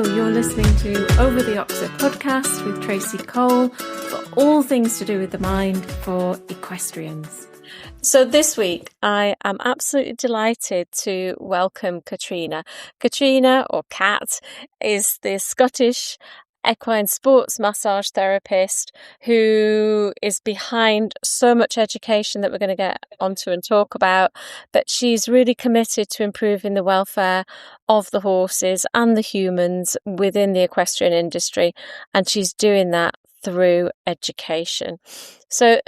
Hello, you're listening to Over the Oxer podcast with Tracey Cole for all things to do with the mind for equestrians. So this week, I am absolutely delighted to welcome Katrina. Katrina, or Kat, is the Scottish equine sports massage therapist who is behind so much education that we're going to get onto and talk about, but she's really committed to improving the welfare of the horses and the humans within the equestrian industry, and she's doing that through education. So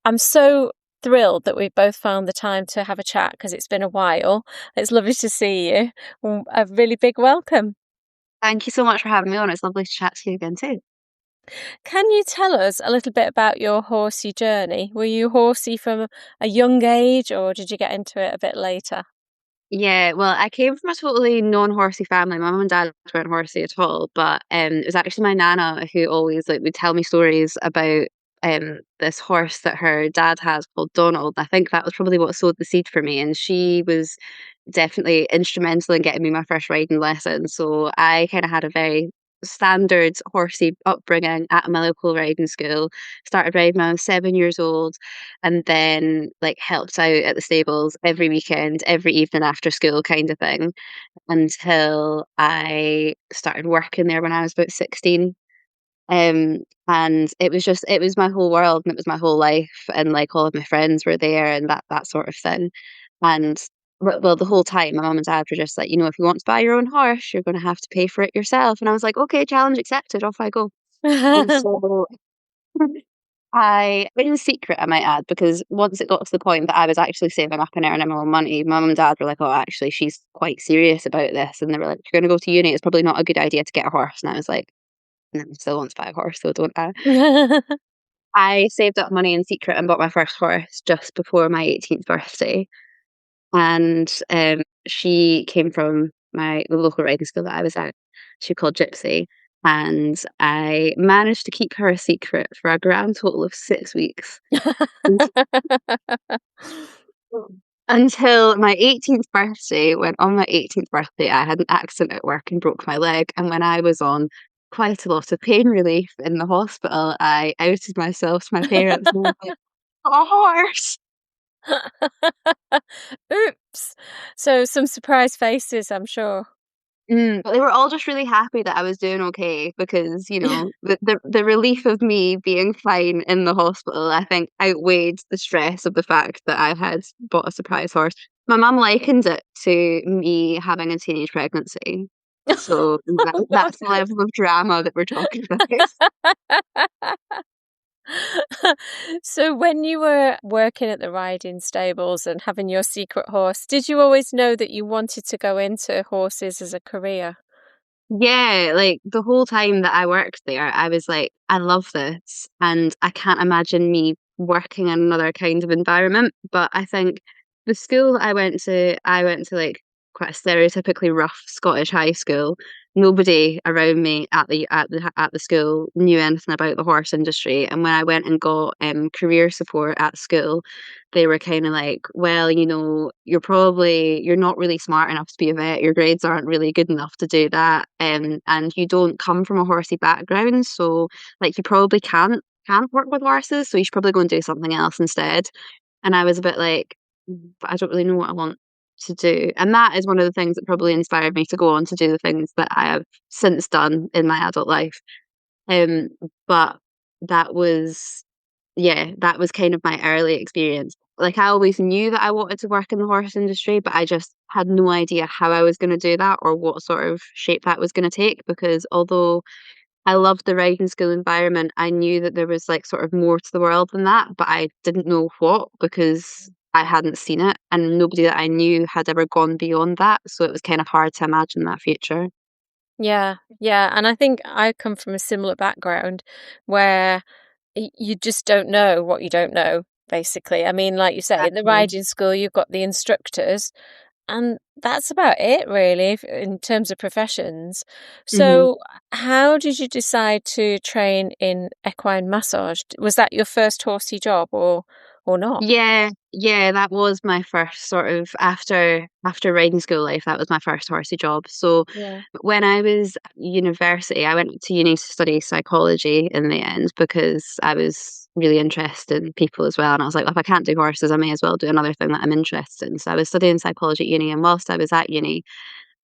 I'm so thrilled that we've both found the time to have a chat because it's been a while. It's lovely to see you. A really big welcome. Thank you so much for having me on. It's lovely to chat to you again too. Can you tell us a little bit about your horsey journey? Were you horsey from a young age or did you get into it a bit later? Yeah, well, I came from a totally non-horsey family. My mum and dad weren't horsey at all, but it was actually my nana who always would tell me stories about this horse that her dad has called Donald. I think that was probably what sowed the seed for me, and she was definitely instrumental in getting me my first riding lesson. So I kind of had a very standard horsey upbringing at my local riding school. Started riding when I was 7 years old, and then helped out at the stables every weekend, every evening after school kind of thing, until I started working there when I was about 16. And it was my whole world, and it was my whole life, and all of my friends were there, and that sort of thing. And well, the whole time my mum and dad were just like, if you want to buy your own horse, you're going to have to pay for it yourself. And I was like, okay, challenge accepted, off I go. And so in secret, I might add, because once it got to the point that I was actually saving up and earning my own money, my mum and dad were like, oh, actually, she's quite serious about this. And they were like, you're going to go to uni, it's probably not a good idea to get a horse. And I was like, no, I still want to buy a horse, so don't I? I saved up money in secret and bought my first horse just before my 18th birthday. And she came from the local riding school that I was at. She called Gypsy. And I managed to keep her a secret for a grand total of 6 weeks. Until my 18th birthday, when on my 18th birthday, I had an accident at work and broke my leg. And when I was on quite a lot of pain relief in the hospital, I outed myself to my parents and was like, a horse. Oops. So some surprise faces, I'm sure. But they were all just really happy that I was doing okay, because the relief of me being fine in the hospital, I think, outweighed the stress of the fact that I had bought a surprise horse. My mum likened it to me having a teenage pregnancy. So that's the level of drama that we're talking about. So when you were working at the riding stables and having your secret horse, did you always know that you wanted to go into horses as a career? Yeah, the whole time that I worked there, I was like, I love this, and I can't imagine me working in another kind of environment. But I think the school that I went to quite a stereotypically rough Scottish high school. Nobody around me at the school knew anything about the horse industry, and when I went and got career support at school, they were kind of like, well, you're not really smart enough to be a vet. Your grades aren't really good enough to do that, and you don't come from a horsey background, so you probably can't work with horses. So you should probably go and do something else instead. And I was a bit like, but I don't really know what I want to do. And that is one of the things that probably inspired me to go on to do the things that I have since done in my adult life. But that was kind of my early experience. I always knew that I wanted to work in the horse industry, but I just had no idea how I was going to do that or what sort of shape that was going to take, because although I loved the riding school environment, I knew that there was sort of more to the world than that, but I didn't know what, because I hadn't seen it, and nobody that I knew had ever gone beyond that. So it was kind of hard to imagine that future. Yeah. And I think I come from a similar background where you just don't know what you don't know, basically. I mean, like you say, in the riding school, you've got the instructors, and that's about it, really, in terms of professions. So how did you decide to train in equine massage? Was that your first horsey job, or or not? Yeah, that was my first sort of after riding school life, that was my first horsey job. So Yeah. when I was at university, I went to uni to study psychology in the end because I was really interested in people as well. And I was like, well, if I can't do horses, I may as well do another thing that I'm interested in. So I was studying psychology at uni, and whilst I was at uni,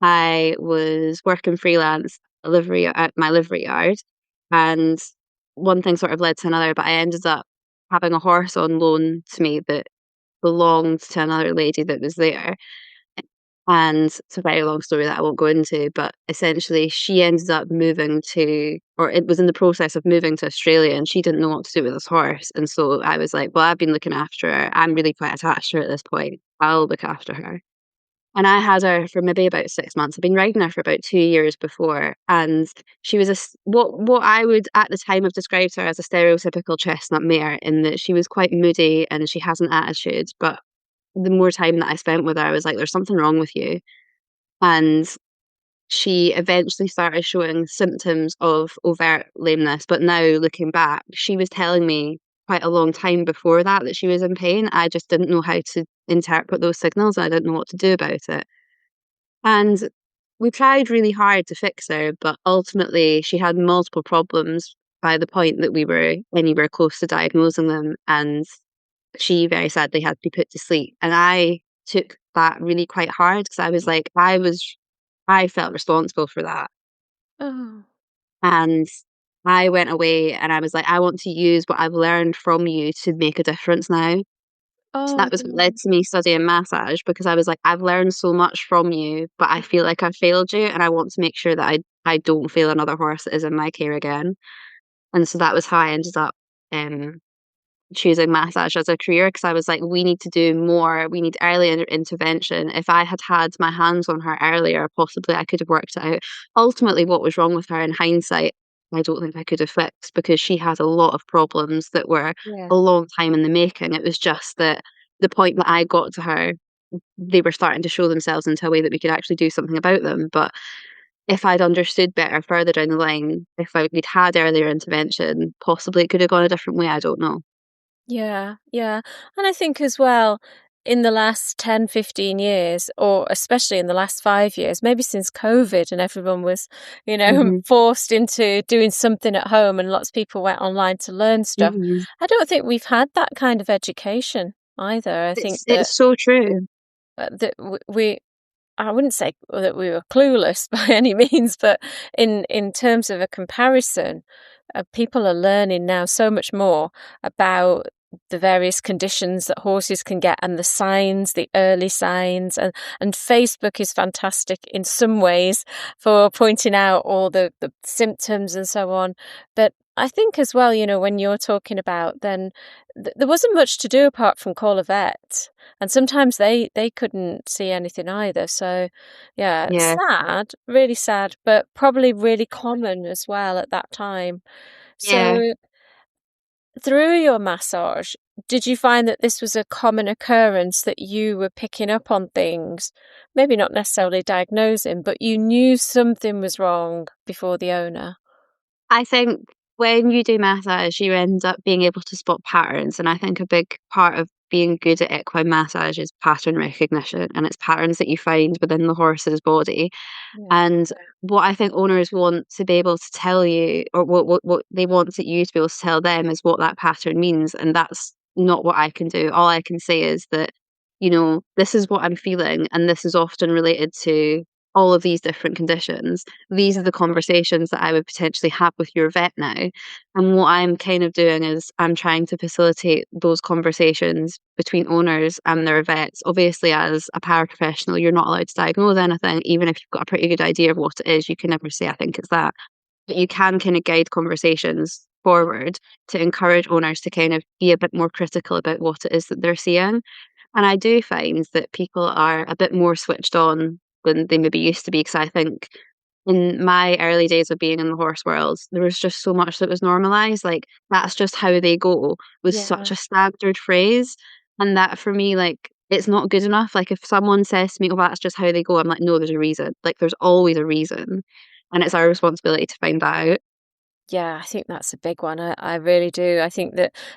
I was working freelance at my livery yard, and one thing sort of led to another, but I ended up having a horse on loan to me that belonged to another lady that was there. And it's a very long story that I won't go into, but essentially she ended up moving to, or it was in the process of moving to Australia, and she didn't know what to do with this horse. And so I was like, well, I've been looking after her. I'm really quite attached to her at this point. I'll look after her. And I had her for maybe about 6 months. I've been riding her for about 2 years before, and she was what I would at the time have described her as a stereotypical chestnut mare, in that she was quite moody and she has an attitude. But the more time that I spent with her, I was like, "There's something wrong with you." And she eventually started showing symptoms of overt lameness. But now looking back, she was telling me quite a long time before that she was in pain. I just didn't know how to interpret those signals. And I didn't know what to do about it. And we tried really hard to fix her, but ultimately she had multiple problems by the point that we were anywhere close to diagnosing them. And she very sadly had to be put to sleep. And I took that really quite hard because I was like, I felt responsible for that. Oh. And I went away and I was like, I want to use what I've learned from you to make a difference now. So Oh, that was what yeah. led to me studying massage, because I was like, I've learned so much from you, but I feel like I failed you, and I want to make sure that I don't fail another horse that is in my care again. And so that was how I ended up um choosing massage as a career, because I was like, we need to do more. We need early intervention. If I had had my hands on her earlier, possibly I could have worked it out. Ultimately, what was wrong with her in hindsight, I don't think I could have fixed, because she had a lot of problems that were Yeah. a long time in the making. It was just that the point that I got to her, they were starting to show themselves into a way that we could actually do something about them. But if I'd understood better further down the line, if we'd had earlier intervention, possibly it could have gone a different way. I don't know. Yeah, yeah. And I think as well, in the last 10, 15 years, or especially in the last 5 years, maybe since COVID and everyone was, Hmm. forced into doing something at home and lots of people went online to learn stuff. Hmm. I don't think we've had that kind of education either. I think that It's so true. that we I wouldn't say that we were clueless by any means, but in terms of a comparison, people are learning now so much more about the various conditions that horses can get and the signs, the early signs, and Facebook is fantastic in some ways for pointing out all the symptoms and so on. But I think as well, when you're talking about then there wasn't much to do apart from call a vet. And sometimes they couldn't see anything either. So, yeah, Yeah. sad, really sad, but probably really common as well at that time. Yeah. So, through your massage, did you find that this was a common occurrence that you were picking up on things, maybe not necessarily diagnosing, but you knew something was wrong before the owner? I think when you do massage, you end up being able to spot patterns. And I think a big part of being good at equine massage is pattern recognition, and it's patterns that you find within the horse's body. Yeah. And what I think owners want to be able to tell you, or what they want you to be able to tell them, is what that pattern means. And that's not what I can do. All I can say is that, this is what I'm feeling, and this is often related to all of these different conditions. These are the conversations that I would potentially have with your vet now. And what I'm kind of doing is I'm trying to facilitate those conversations between owners and their vets. Obviously, as a paraprofessional, you're not allowed to diagnose anything. Even if you've got a pretty good idea of what it is, you can never say, I think it's that. But you can kind of guide conversations forward to encourage owners to kind of be a bit more critical about what it is that they're seeing. And I do find that people are a bit more switched on than they maybe used to be, because I think in my early days of being in the horse world, there was just so much that was normalized. Like, that's just how they go was such Yeah. a standard phrase. And that for me, like, it's not good enough. Like, if someone says to me, oh, that's just how they go, I'm like, no, there's a reason. Like, there's always a reason. And it's our responsibility to find that out. Yeah, I think that's a big one. I really do. I think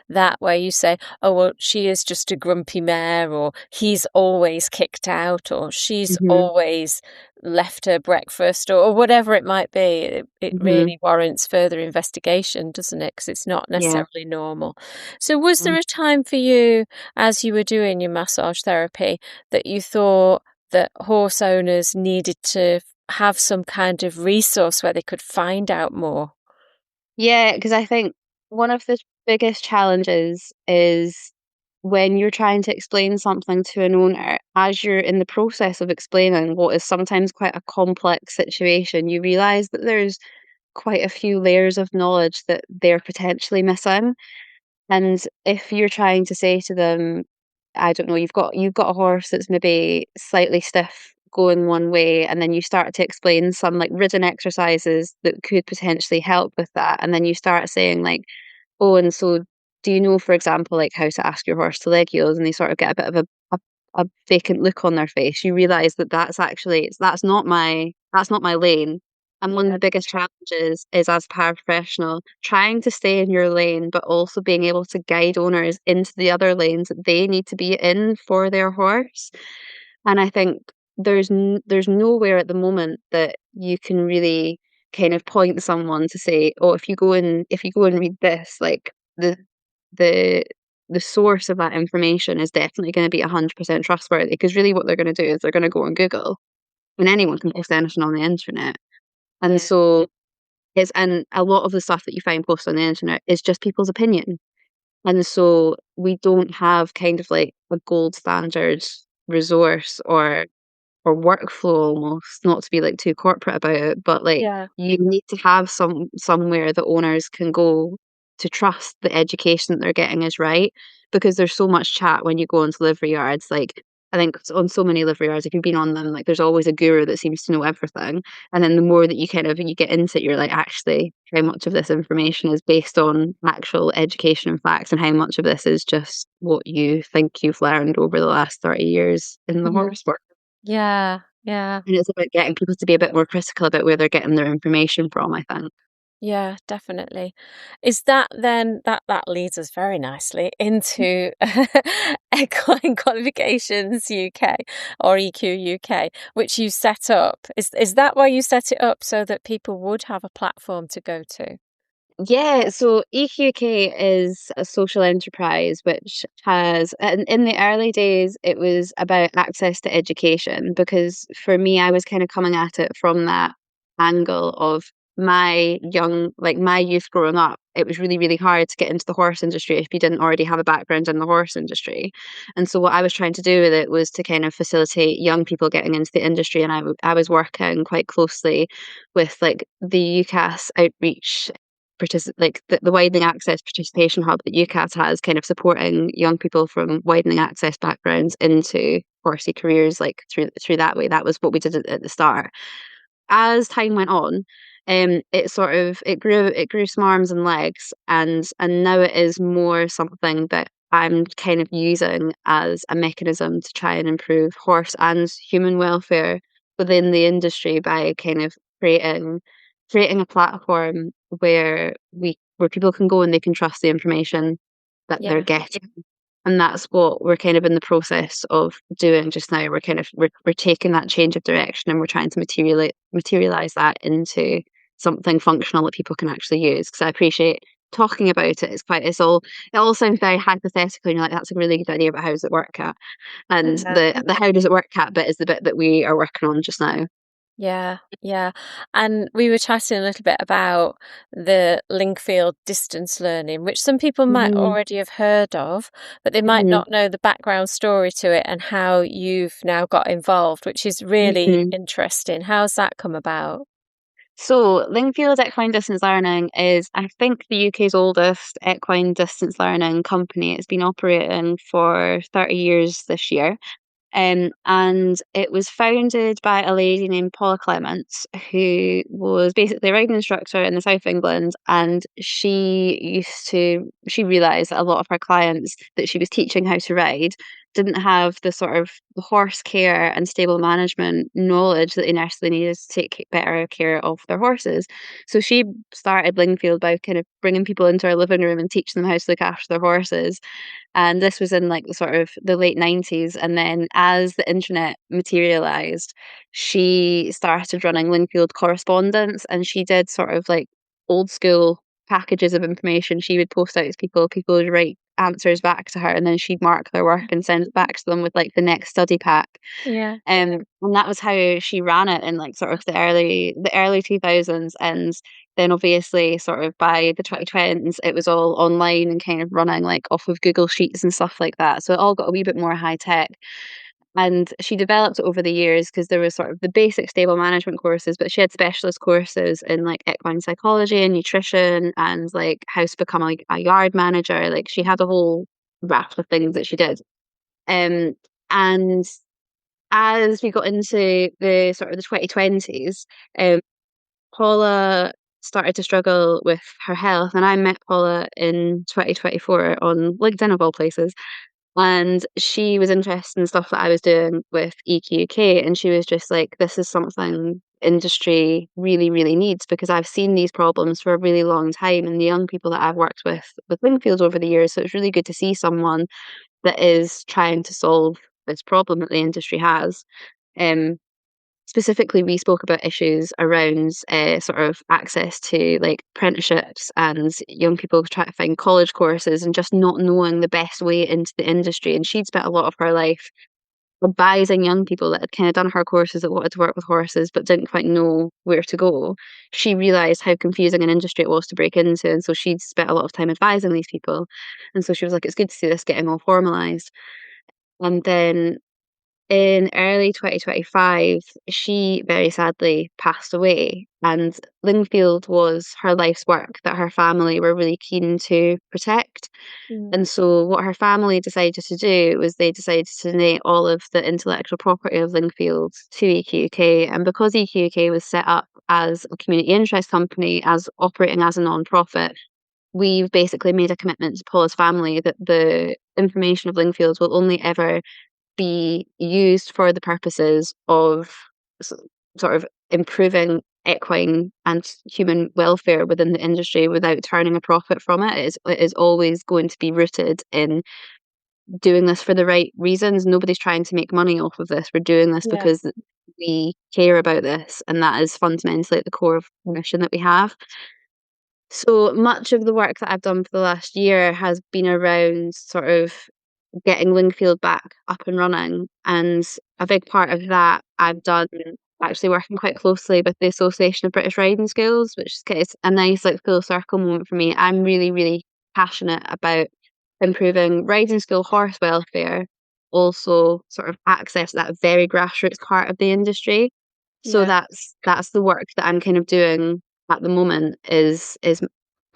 that where you say, oh, well, she is just a grumpy mare, or he's always kicked out, or she's Hmm. always left her breakfast, or whatever it might be, it Hmm. really warrants further investigation, doesn't it? Because it's not Yeah. necessarily normal. So was there Mm. a time for you, as you were doing your massage therapy, that you thought that horse owners needed to have some kind of resource where they could find out more? Yeah, because I think one of the biggest challenges is when you're trying to explain something to an owner, as you're in the process of explaining what is sometimes quite a complex situation, you realize that there's quite a few layers of knowledge that they're potentially missing. And if you're trying to say to them, I don't know, you've got a horse that's maybe slightly stiff going one way, and then you start to explain some like ridden exercises that could potentially help with that, and then you start saying like, oh, and so do you know, for example, like how to ask your horse to leg yield, and they sort of get a bit of a vacant look on their face. You realize that that's not my lane. And one of Yeah, the biggest challenges is as a paraprofessional, trying to stay in your lane, but also being able to guide owners into the other lanes that they need to be in for their horse. And I think there's nowhere at the moment that you can really kind of point someone to say, oh, if you go and read this, like the the source of that information is definitely going to be 100% trustworthy, because really what they're going to do is they're going to go on Google, and anyone can post anything on the internet. And yeah, so and a lot of the stuff that you find posted on the internet is just people's opinion. And so we don't have kind of like a gold standard resource or workflow almost, not to be like too corporate about it, but like yeah. you need to have somewhere that owners can go to trust the education that they're getting is right. Because there's so much chat when you go into livery yards. Like I think on so many livery yards, if you've been on them, like there's always a guru that seems to know everything. And then the more that you get into it, you're like, actually, how much of this information is based on actual education and facts, and how much of this is just what you think you've learned over the last 30 years in the Mhm. horse world. Yeah, yeah, And it's about getting people to be a bit more critical about where they're getting their information from, I think. yeah, definitely. Is that then that leads us very nicely into Equine Qualifications UK or EQ UK, which you set up. Is that why you set it up so that people would have a platform to go to? Yeah, so EQK is a social enterprise which has, in the early days, it was about access to education, because for me, I was kind of coming at it from that angle of my youth growing up. It was really, really hard to get into the horse industry if you didn't already have a background in the horse industry. And so what I was trying to do with it was to kind of facilitate young people getting into the industry. And I was working quite closely with like the UCAS outreach like the widening access participation hub that UCAS has, kind of supporting young people from widening access backgrounds into horsey careers, like through that way. That was what we did at the start. As time went on, it grew some arms and legs, and now it is more something that I'm kind of using as a mechanism to try and improve horse and human welfare within the industry by kind of creating a platform where people can go and they can trust the information that they're Yeah. getting. And that's what we're kind of in the process of doing just now. We're taking that change of direction, and we're trying to materialize that into something functional that people can actually use. Because I appreciate talking about it. It all sounds very hypothetical, and you're like, that's a really good idea, but how does it work at? And the how does it work at bit is the bit that we are working on just now. Yeah, yeah. And we were chatting a little bit about the Lingfield Distance Learning, which some people might Hmm. already have heard of, but they might Hmm. not know the background story to it and how you've now got involved, which is really Hmm. interesting. How's that come about? So, Lingfield Equine Distance Learning is, I think, the UK's oldest equine distance learning company. It's been operating for 30 years this year. And it was founded by a lady named Paula Clements, who was basically a riding instructor in the south of England. And she realised that a lot of her clients that she was teaching how to ride didn't have the sort of the horse care and stable management knowledge that they necessarily needed to take better care of their horses. So she started Lingfield by kind of bringing people into her living room and teaching them how to look after their horses. And this was in like the sort of the late 90s. And then as the internet materialized, she started running Lingfield Correspondence, and she did sort of like old school packages of information she would post out to people. People would write answers back to her, and then she'd mark their work and send it back to them with like the next study pack. Yeah. And that was how she ran it in like sort of the early 2000s. And then obviously sort of by the 2020s it was all online and kind of running like off of Google Sheets and stuff like that. So it all got a wee bit more high tech. And she developed it over the years because there was sort of the basic stable management courses, but she had specialist courses in like equine psychology and nutrition and like how to become like a yard manager. Like she had a whole raft of things that she did. And as we got into the sort of the 2020s, Paula started to struggle with her health, and I met Paula in 2024 on LinkedIn of all places. And she was interested in stuff that I was doing with EQUK, and she was just like, this is something industry really, really needs, because I've seen these problems for a really long time and the young people that I've worked with Lingfield over the years. So it's really good to see someone that is trying to solve this problem that the industry has. Um, Specifically, we spoke about issues around sort of access to like apprenticeships and young people trying to find college courses and just not knowing the best way into the industry. And she'd spent a lot of her life advising young people that had kind of done her courses that wanted to work with horses but didn't quite know where to go. She realised how confusing an industry it was to break into, and so she'd spent a lot of time advising these people. And so she was like, it's good to see this getting all formalised. And then in early 2025, she very sadly passed away, and Lingfield was her life's work that her family were really keen to protect. And so what her family decided to do was they decided to donate all of the intellectual property of Lingfield to EQUK. And because EQUK was set up as a community interest company, as operating as a non-profit, we've basically made a commitment to Paula's family that the information of Lingfield will only ever be used for the purposes of sort of improving equine and human welfare within the industry without turning a profit from it. It is always going to be rooted in doing this for the right reasons. Nobody's trying to make money off of this. We're doing this Yeah. because we care about this, and that is fundamentally at the core of the mission that we have. So much of the work that I've done for the last year has been around sort of getting Lingfield back up and running. And a big part of that I've done actually working quite closely with the Association of British Riding Schools, which is a nice like full circle moment for me. I'm really, really passionate about improving riding school horse welfare, also sort of access to that very grassroots part of the industry. So Yeah. that's the work that I'm kind of doing at the moment is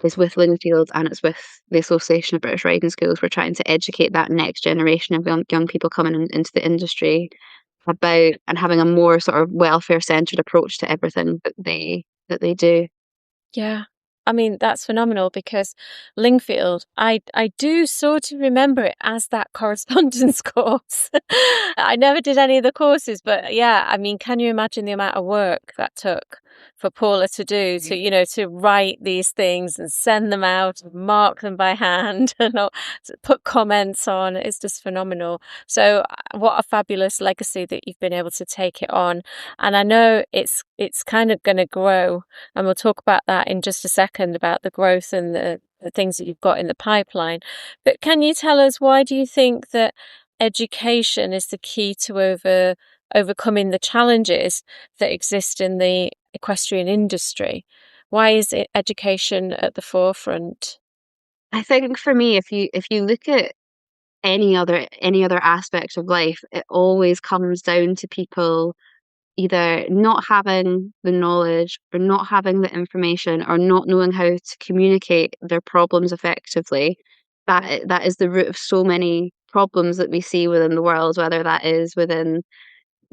with Lingfield, and it's with the Association of British Riding Schools. We're trying to educate that next generation of young people coming into the industry about and having a more sort of welfare centred approach to everything that they do. Yeah. I mean, that's phenomenal, because Lingfield, I do sort of remember it as that correspondence course. I never did any of the courses, but yeah, I mean, can you imagine the amount of work that took for Paula to do, to write these things and send them out, mark them by hand, and to put comments on. It's just phenomenal. So what a fabulous legacy that you've been able to take it on. And I know it's kind of going to grow, and we'll talk about that in just a second, about the growth and the things that you've got in the pipeline. But can you tell us, why do you think that education is the key to overcoming the challenges that exist in the equestrian industry? Why is education at the forefront? I think for me, if you look at any other aspect of life, it always comes down to people either not having the knowledge or not having the information or not knowing how to communicate their problems effectively. That is the root of so many problems that we see within the world, whether that is within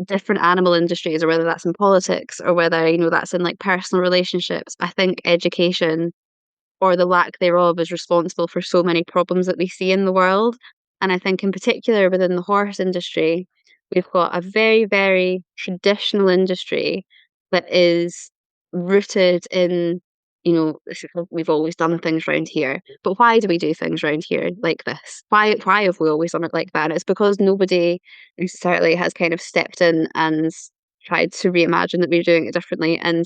different animal industries or whether that's in politics or whether that's in like personal relationships. I think education, or the lack thereof, is responsible for so many problems that we see in the world. And I think in particular within the horse industry, we've got a very, very traditional industry that is rooted in, we've always done things around here. But why do we do things around here like this? Why have we always done it like that? And it's because nobody necessarily has kind of stepped in and tried to reimagine that we're doing it differently. And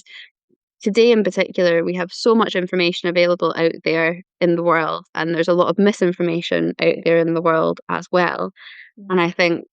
today in particular, we have so much information available out there in the world, and there's a lot of misinformation out there in the world as well. And I think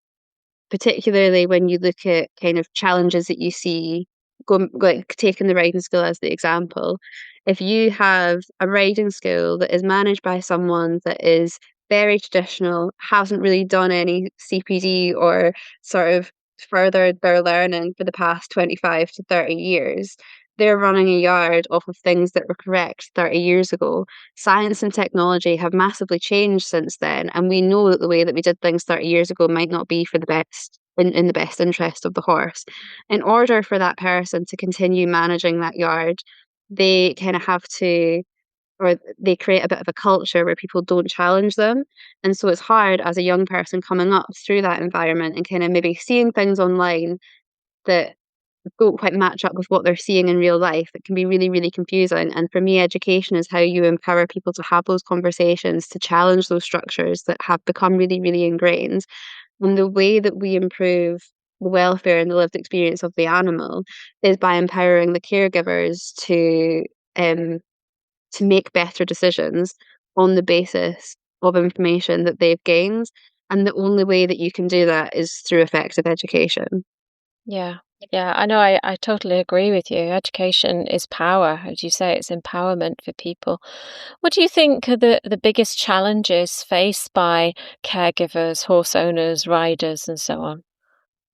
particularly when you look at kind of challenges that you see, like taking the riding school as the example, if you have a riding school that is managed by someone that is very traditional, hasn't really done any CPD or sort of furthered their learning for the past 25 to 30 years, they're running a yard off of things that were correct 30 years ago. Science and technology have massively changed since then, and we know that the way that we did things 30 years ago might not be for the best in the best interest of the horse. In order for that person to continue managing that yard, they kind of have to, or they create a bit of a culture where people don't challenge them. And so it's hard as a young person coming up through that environment and kind of maybe seeing things online that don't quite match up with what they're seeing in real life. It can be really, really confusing. And for me, education is how you empower people to have those conversations, to challenge those structures that have become really, really ingrained. And the way that we improve the welfare and the lived experience of the animal is by empowering the caregivers to make better decisions on the basis of information that they've gained. And the only way that you can do that is through effective education. Yeah. Yeah, I know. I totally agree with you. Education is power. As you say, it's empowerment for people. What do you think are the biggest challenges faced by caregivers, horse owners, riders, and so on?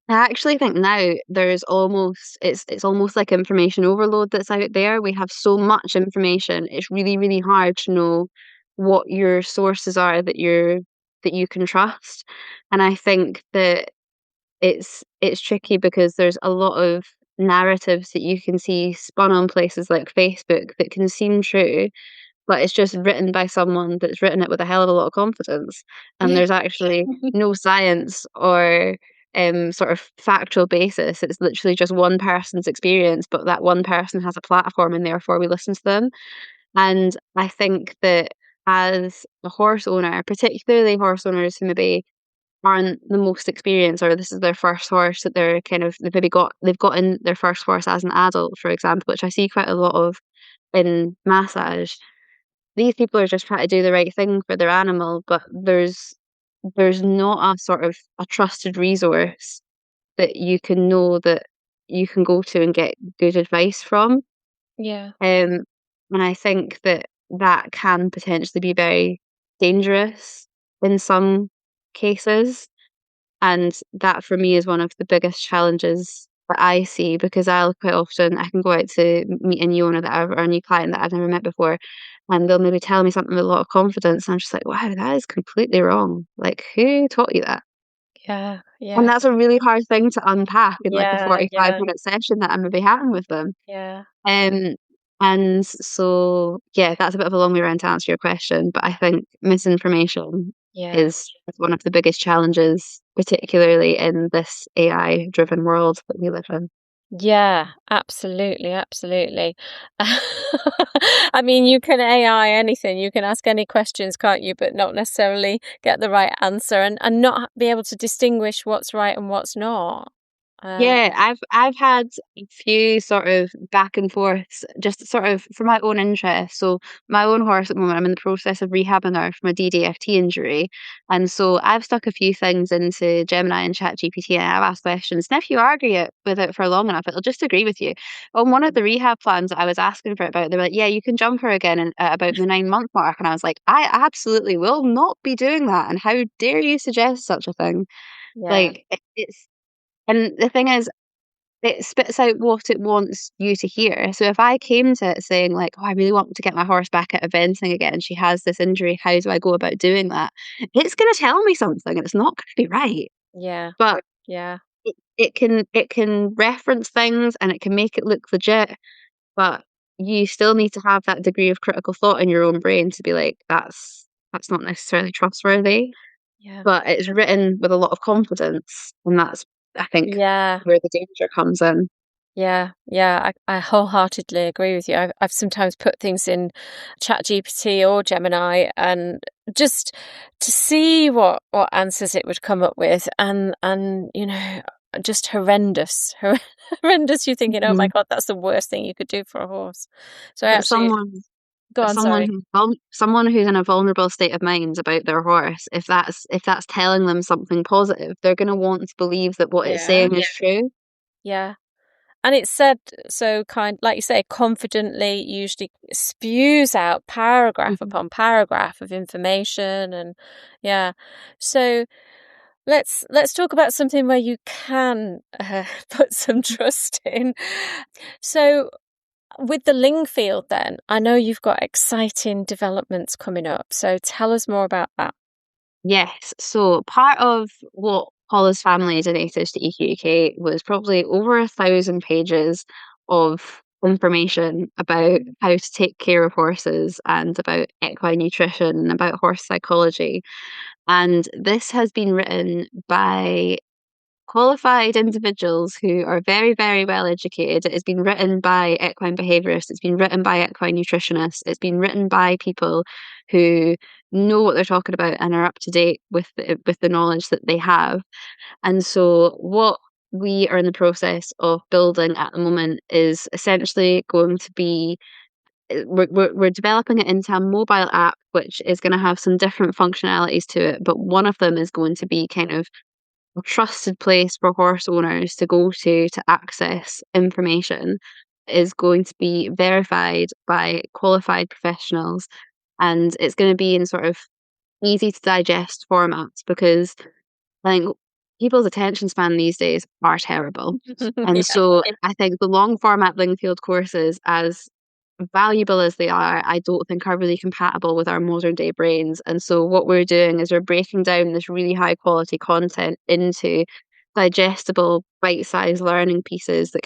I actually think now there's almost it's almost like information overload that's out there. We have so much information. It's really, really hard to know what your sources are that you can trust. And I think that it's tricky because there's a lot of narratives that you can see spun on places like Facebook that can seem true, but it's just written by someone that's written it with a hell of a lot of confidence. And Yeah. there's actually no science or sort of factual basis. It's literally just one person's experience, but that one person has a platform and therefore we listen to them. And I think that as a horse owner, particularly horse owners who maybe aren't the most experienced or this is their first horse that they've gotten their first horse as an adult, for example, which I see quite a lot of in massage. These people are just trying to do the right thing for their animal, but there's not a sort of a trusted resource that you can know that you can go to and get good advice from. Yeah. Um, and I think that that can potentially be very dangerous in some cases. And that for me is one of the biggest challenges that I see because I can go out to meet a new owner or a new client that I've never met before, and they'll maybe tell me something with a lot of confidence. And I'm just like, wow, that is completely wrong. Like, who taught you that? Yeah. And Yeah. that's a really hard thing to unpack in like a Yeah. 45-minute session that I'm maybe having with them. Yeah. Um, and so, yeah, that's a bit of a long way around to answer your question, but I think misinformation Yeah. is one of the biggest challenges, particularly in this AI-driven world that we live in. Yeah, absolutely, absolutely. I mean, you can AI anything, you can ask any questions, can't you? But not necessarily get the right answer and not be able to distinguish what's right and what's not. Um, Yeah, I've had a few sort of back and forths just sort of for my own interest. So my own horse at the moment, I'm in the process of rehabbing her from a DDFT injury. And so I've stuck a few things into Gemini and ChatGPT and I've asked questions. And if you argue it with it for long enough, it'll just agree with you. On one of the rehab plans that I was asking for it about, they were like, yeah, you can jump her again at about the 9-month mark. And I was like, I absolutely will not be doing that. And how dare you suggest such a thing? yeah, Like it's and the thing is, it spits out what it wants you to hear. So if I came to it saying like, "Oh, I really want to get my horse back at eventing again. She has this injury. How do I go about doing that?" It's going to tell me something, and it's not going to be right. yeah, But yeah, it can reference things, and it can make it look legit. But you still need to have that degree of critical thought in your own brain to be like, that's not necessarily trustworthy. Yeah. but it's written with a lot of confidence, and that's, I think, Yeah. where the danger comes in. Yeah, I wholeheartedly agree with you. I've sometimes put things in ChatGPT or Gemini and just to see what answers it would come up with, and just horrendous, horrendous. You're thinking, oh my Mhm. God, that's the worst thing you could do for a horse. So I But actually go on. someone Sorry. someone who's in a vulnerable state of mind about their horse, if that's telling them something positive, they're going to want to believe that what it's Yeah, saying is true. yeah. And it's said so like you say, confidently, usually spews out paragraph Mhm. upon paragraph of information and yeah. So let's talk about something where you can put some trust in. So with the Lingfield then, I know you've got exciting developments coming up. So tell us more about that. Yes. So part of what Paula's family donated to EQUK was probably over 1,000 pages of information about how to take care of horses and about equine nutrition and about horse psychology. And this has been written by qualified individuals who are very, very well educated. It has been written by equine behaviourists, it's been written by equine nutritionists, it's been written by people who know what they're talking about and are up to date with the knowledge that they have. And so what we are in the process of building at the moment is essentially going to be we're developing it into a mobile app which is going to have some different functionalities to it, but one of them is going to be kind of a trusted place for horse owners to go to access information, is going to be verified by qualified professionals, and it's going to be in sort of easy to digest formats because I think people's attention span these days are terrible. And Yeah. so I think the long format Lingfield courses, as valuable as they are, I don't think are really compatible with our modern day brains. And so what we're doing is we're breaking down this really high quality content into digestible, bite-sized learning pieces that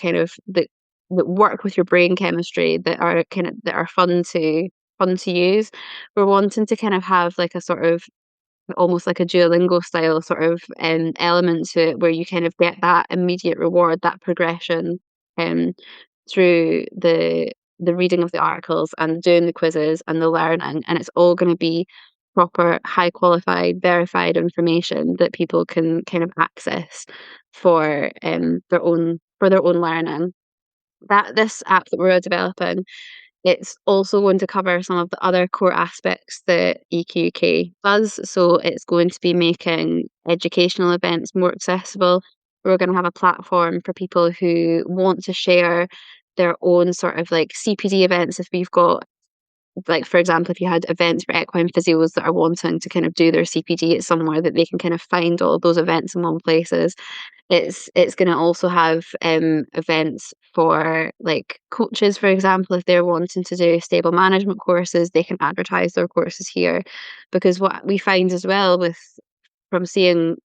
that work with your brain chemistry, that are fun to use. We're wanting to kind of have like a sort of almost like a Duolingo style sort of element to it where you kind of get that immediate reward, that progression um, through the reading of the articles and doing the quizzes and the learning, and it's all going to be proper, high qualified, verified information that people can kind of access for their own learning. That this app that we're developing, it's also going to cover some of the other core aspects that EQK does. So it's going to be making educational events more accessible. We're going to have a platform for people who want to share their own sort of like CPD events. If we've got, like, for example, if you had events for equine physios that are wanting to kind of do their CPD at somewhere, that they can kind of find all those events in one places. It's going to also have events for like coaches, for example, if they're wanting to do stable management courses, they can advertise their courses here. Because what we find as well with from seeing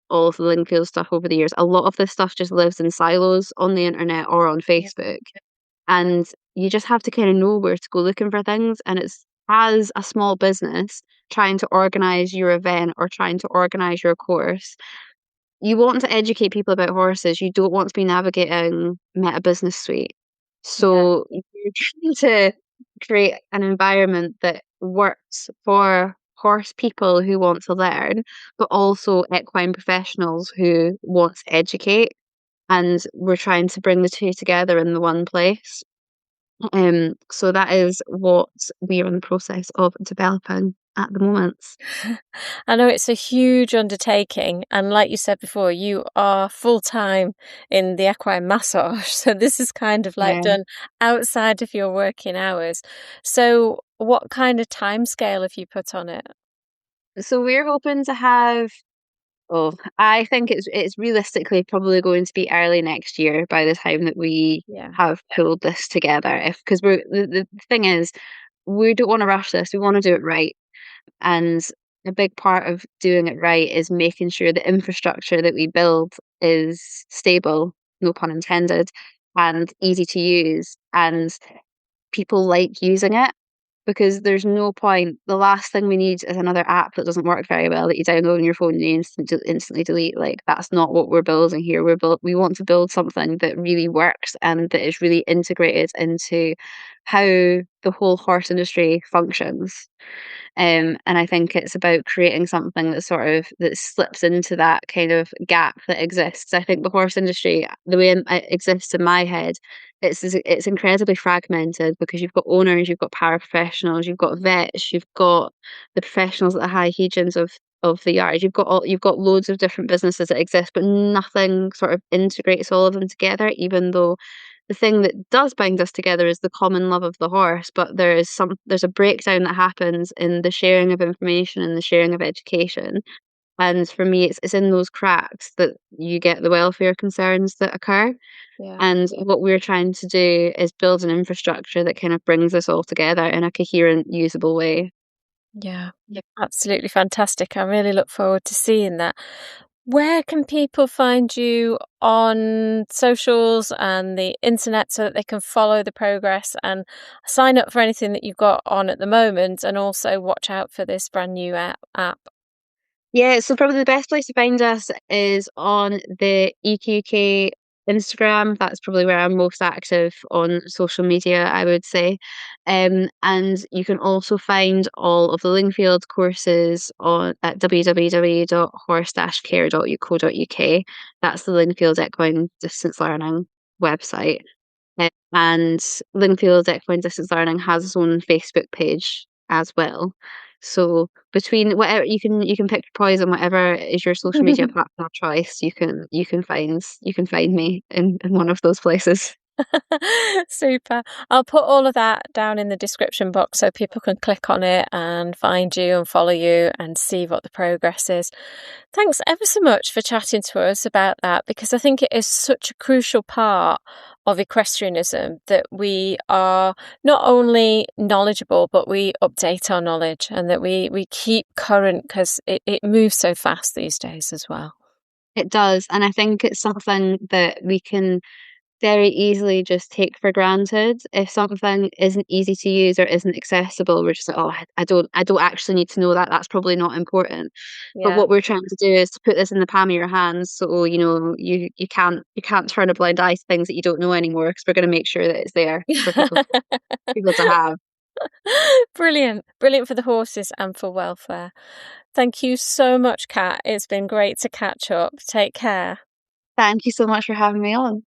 all of the Lingfield stuff over the years, a lot of this stuff just lives in silos on the internet or on Facebook, and you just have to kind of know where to go looking for things. And it's, as a small business trying to organize your event or trying to organize your course, you want to educate people about horses. You don't want to be navigating Meta Business Suite. Yeah. So you're trying to create an environment that works for horse people who want to learn, but also equine professionals who want to educate. And we're trying to bring the two together in the one place. So that is what we are in the process of developing at the moment. I know it's a huge undertaking, and like you said before, you are full time in the equine massage, so this is kind of like Yeah. done outside of your working hours. So, what kind of timescale have you put on it? So we're hoping to have, oh, I think it's realistically probably going to be early next year by the time that we Yeah. have pulled this together. If because the thing is, we don't want to rush this. We want to do it right. And a big part of doing it right is making sure the infrastructure that we build is stable, no pun intended, and easy to use, and people like using it. because there's no point. The last thing we need is another app that doesn't work very well that you download on your phone and you instantly delete. Like, that's not what we're building here. We want to build something that really works and that is really integrated into how the whole horse industry functions. And I think it's about creating something that slips into that kind of gap that exists. I think the horse industry, the way it exists in my head, it's incredibly fragmented because you've got owners, you've got paraprofessionals, you've got vets, you've got the professionals at the high regions of the yard. You've got loads of different businesses that exist, but nothing sort of integrates all of them together, even though the thing that does bind us together is the common love of the horse. But there's a breakdown that happens in the sharing of information and the sharing of education. And for me, it's in those cracks that you get the welfare concerns that occur. Yeah. And what we're trying to do is build an infrastructure that kind of brings this all together in a coherent, usable way. Yeah, absolutely fantastic. I really look forward to seeing that. Where can people find you on socials and the internet so that they can follow the progress and sign up for anything that you've got on at the moment, and also watch out for this brand new app? Yeah, so probably the best place to find us is on the EQK Instagram. That's probably where I'm most active on social media, I would say. And you can also find all of the Lingfield courses at www.horse-care.co.uk. That's the Lingfield Equine Distance Learning website. And Lingfield Equine Distance Learning has its own Facebook page as well. So between whatever you can pick your poison, whatever is your social media platform of choice, you can find me in one of those places. Super. I'll put all of that down in the description box so people can click on it and find you and follow you and see what the progress is. Thanks ever so much for chatting to us about that, because I think it is such a crucial part of equestrianism that we are not only knowledgeable, but we update our knowledge and that we keep current, because it moves so fast these days as well. It does. And I think it's something that we can very easily just take for granted. If something isn't easy to use or isn't accessible, we're just like, oh, I don't actually need to know that. That's probably not important. But Yeah. what we're trying to do is to put this in the palm of your hands, so you can't turn a blind eye to things that you don't know anymore, because we're going to make sure that it's there for people to have. Brilliant for the horses and for welfare. Thank you so much, Kat. It's been great to catch up. Take care. Thank you so much for having me on.